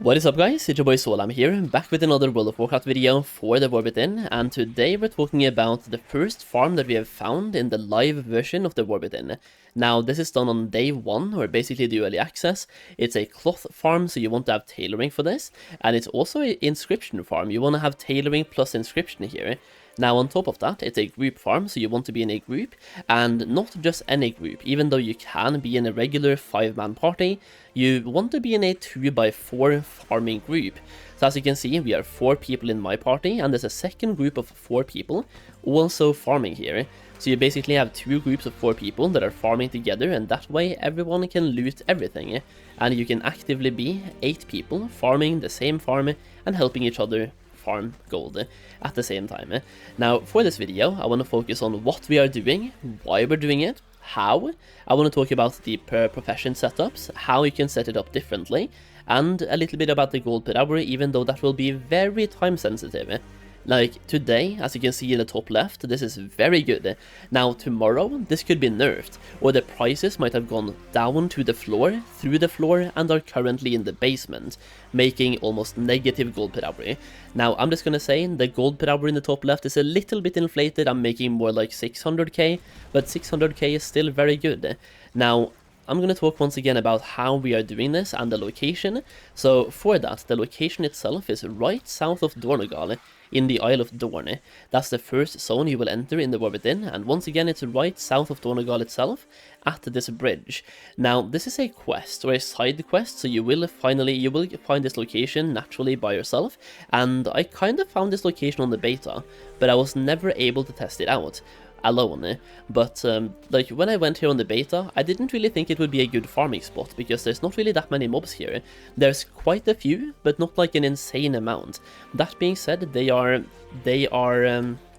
What is up guys, it's your boy Solheim here, back with another World of Warcraft video for the War Within, and today we're talking about the first farm that we have found in the live version of the War Within. Now this is done on day 1, or basically the early access. It's a cloth farm, so you want to have tailoring for this, and it's also an inscription farm. You want to have tailoring plus inscription here. Now on top of that, it's a group farm, so you want to be in a group, and not just any group. Even though you can be in a regular 5-man party, you want to be in a 2x4 farming group. So as you can see, we are 4 people in my party, and there's a second group of 4 people also farming here. So you basically have 2 groups of 4 people that are farming together, and that way everyone can loot everything. And you can actively be 8 people farming the same farm and helping each other farm gold at the same time. Now for this video I want to focus on what we are doing, why we're doing it, how. I want to talk about the per profession setups, how you can set it up differently, and a little bit about the gold per hour, even though that will be very time sensitive. Like today, as you can see in the top left, this is very good. Now tomorrow, this could be nerfed, or the prices might have gone down to the floor, through the floor, and are currently in the basement, making almost negative gold per hour. Now I'm just gonna say, the gold per hour in the top left is a little bit inflated. I'm making more like 600k, but 600k is still very good. Now, I'm going to talk once again about how we are doing this and the location. So for that, the location itself is right south of Dornogal, in the Isle of Dorne. That's the first zone you will enter in the War Within, and once again it's right south of Dornogal itself, at this bridge. Now this is a quest, or a side quest, so you will find this location naturally by yourself, and I kind of found this location on the beta, but I was never able to test it out alone. But like when I went here on the beta, I didn't really think it would be a good farming spot, because there's not really that many mobs here. There's quite a few, but not like an insane amount. That being said, they are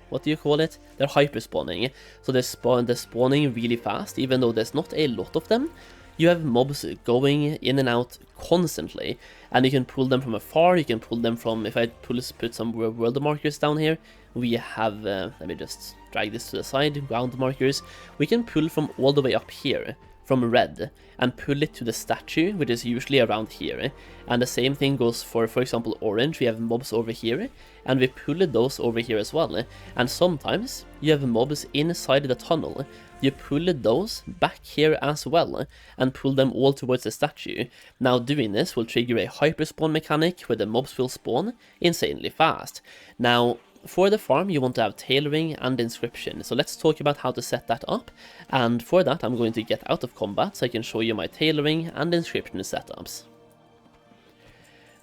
what do you call it? They're hyper spawning, so they're spawning really fast, even though there's not a lot of them. You have mobs going in and out constantly, and you can pull them from afar, you can pull them from, if I put some world markers down here, we have, let me just drag this to the side, ground markers, we can pull from all the way up here, from red, and pull it to the statue, which is usually around here. And the same thing goes for example, orange. We have mobs over here, and we pull those over here as well. And sometimes you have mobs inside the tunnel. You pull those back here as well, and pull them all towards the statue. Now doing this will trigger a hyperspawn mechanic, where the mobs will spawn insanely fast. Now, for the farm, you want to have tailoring and inscription, so let's talk about how to set that up, and for that I'm going to get out of combat so I can show you my tailoring and inscription setups.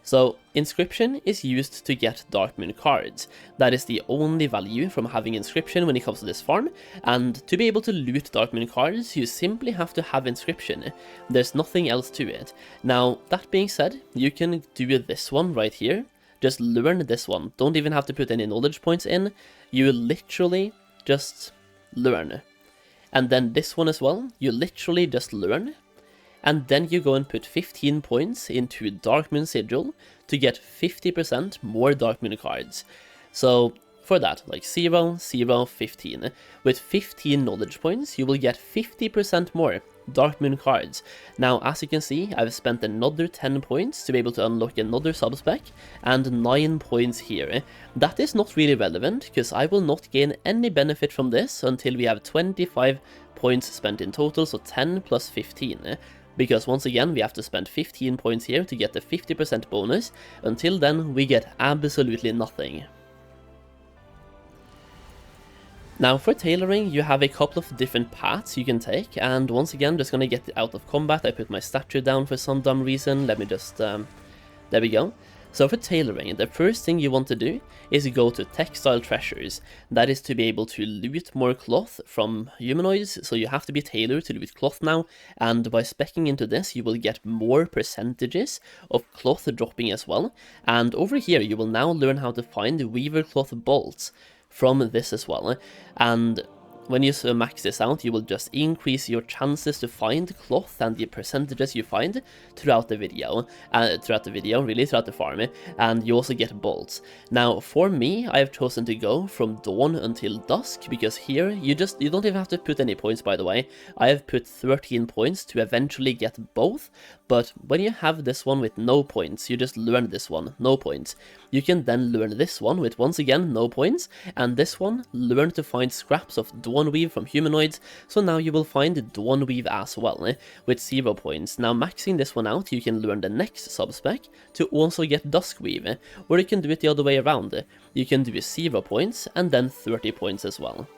So, inscription is used to get Darkmoon cards. That is the only value from having inscription when it comes to this farm, and to be able to loot Darkmoon cards, you simply have to have inscription. There's nothing else to it. Now, that being said, you can do this one right here. Just learn this one. Don't even have to put any knowledge points in. You literally just learn. And then this one as well. You literally just learn. And then you go and put 15 points into Darkmoon Sigil to get 50% more Darkmoon cards. So for that, like 0, 0, 15. With 15 knowledge points, you will get 50% more Darkmoon cards. Now, as you can see, I've spent another 10 points to be able to unlock another subspec, and 9 points here. That is not really relevant, because I will not gain any benefit from this until we have 25 points spent in total, so 10 plus 15. Because once again, we have to spend 15 points here to get the 50% bonus. Until then, we get absolutely nothing. Now for tailoring, you have a couple of different paths you can take, and once again, I'm just gonna get out of combat. I put my statue down for some dumb reason. Let me just, there we go. So for tailoring, the first thing you want to do is go to textile treasures. That is to be able to loot more cloth from humanoids, so you have to be tailored to loot cloth now, and by speccing into this, you will get more percentages of cloth dropping as well. And over here, you will now learn how to find weaver cloth bolts from this as well. And when you max this out, you will just increase your chances to find cloth and the percentages you find throughout the video, throughout the farm, and you also get bolts. Now, for me, I have chosen to go from dawn until dusk, because here, you don't even have to put any points, by the way. I have put 13 points to eventually get both, but when you have this one with no points, you just learn this one, no points. You can then learn this one with, once again, no points, and this one, learn to find scraps of Dawnweave from humanoids, so now you will find Dawnweave as well, with 0 points. Now, maxing this one out, you can learn the next subspec to also get Duskweave, or you can do it the other way around. You can do 0 points, and then 30 points as well.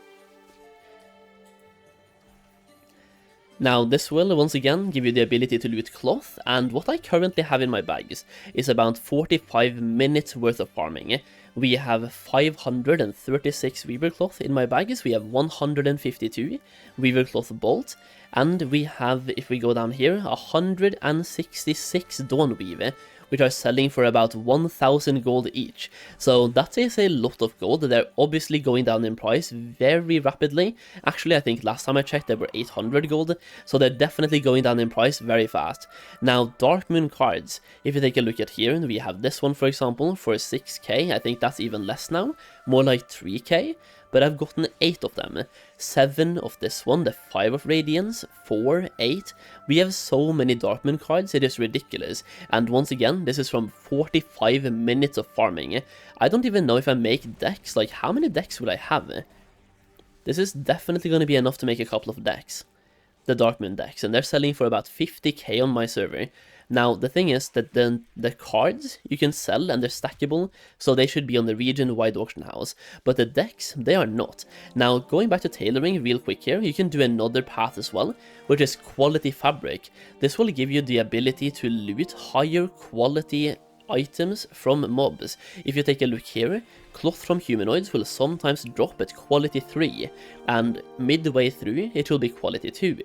Now, this will once again give you the ability to loot cloth, and what I currently have in my bags is about 45 minutes worth of farming. We have 536 weaver cloth in my bags, we have 152 weaver cloth bolt, and we have, if we go down here, 166 Dawnweave, which are selling for about 1,000 gold each. So that is a lot of gold. They're obviously going down in price very rapidly. Actually, I think last time I checked they were 800 gold, so they're definitely going down in price very fast. Now, Dark Moon cards, if you take a look at here, we have this one, for example, for 6k. I think that's even less now, more like 3k. But I've gotten 8 of them. 7 of this one, the 5 of Radiance, 4, 8. We have so many Darkmoon cards, it is ridiculous. And once again, this is from 45 minutes of farming. I don't even know if I make decks, like how many decks would I have? This is definitely going to be enough to make a couple of decks. The Darkmoon decks, and they're selling for about 50k on my server. Now, the thing is that the cards you can sell and they're stackable, so they should be on the region-wide auction house. But the decks, they are not. Now, going back to tailoring real quick here, you can do another path as well, which is quality fabric. This will give you the ability to loot higher quality items from mobs. If you take a look here, cloth from humanoids will sometimes drop at quality 3, and midway through it will be quality 2.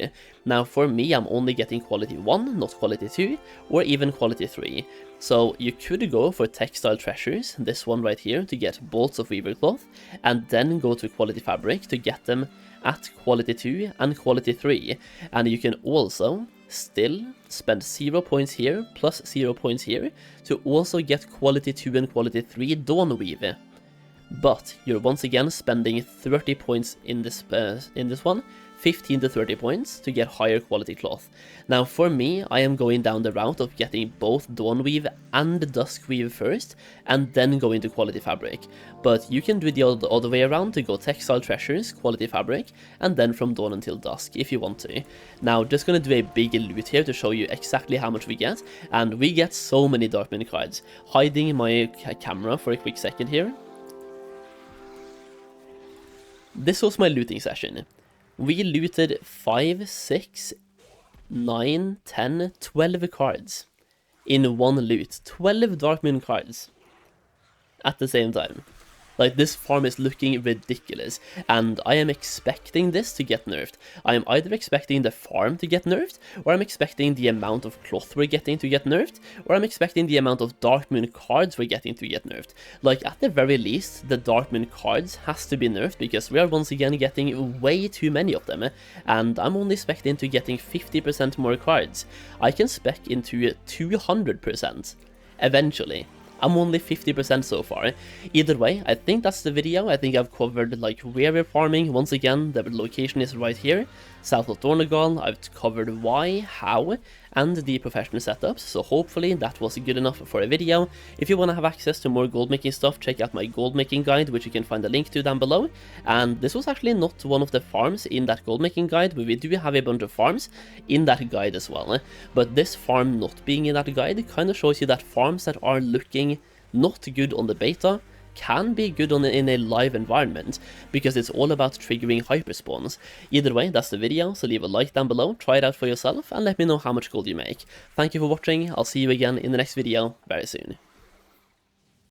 Now for me, I'm only getting quality 1, not quality 2, or even quality 3. So you could go for textile treasures, this one right here, to get bolts of weaver cloth, and then go to quality fabric to get them at quality 2 and quality 3. And you can also still spend 0 points here plus 0 points here to also get quality 2 and quality 3 Dawnweave. But you're once again spending 30 points in this one, 15 to 30 points to get higher quality cloth. Now for me, I am going down the route of getting both Dawnweave and Duskweave first, and then go into quality fabric. But you can do the other way around to go textile treasures, quality fabric, and then from dawn until dusk if you want to. Now just gonna do a big loot here to show you exactly how much we get, and we get so many Darkmoon cards. Hiding my camera for a quick second here. This was my looting session. We looted 5, 6, 9, 10, 12 cards in one loot. 12 Darkmoon cards at the same time. Like, this farm is looking ridiculous, and I am expecting this to get nerfed. I am either expecting the farm to get nerfed, or I'm expecting the amount of cloth we're getting to get nerfed, or I'm expecting the amount of Darkmoon cards we're getting to get nerfed. Like, at the very least, the Darkmoon cards has to be nerfed, because we are once again getting way too many of them, and I'm only spec'd into getting 50% more cards. I can spec into 200% eventually. I'm only 50% so far. Either way, I think that's the video. I think I've covered like where we're farming. Once again, the location is right here, south of Dornegal. I've covered why, how, and the professional setups, so hopefully that was good enough for a video. If you want to have access to more gold making stuff, check out my gold making guide, which you can find a link to down below. And this was actually not one of the farms in that gold making guide, but we do have a bunch of farms in that guide as well. But this farm not being in that guide kind of shows you that farms that are looking not good on the beta can be good in a live environment, because it's all about triggering hyperspawns. Either way, that's the video, so leave a like down below, try it out for yourself, and let me know how much gold you make. Thank you for watching, I'll see you again in the next video very soon.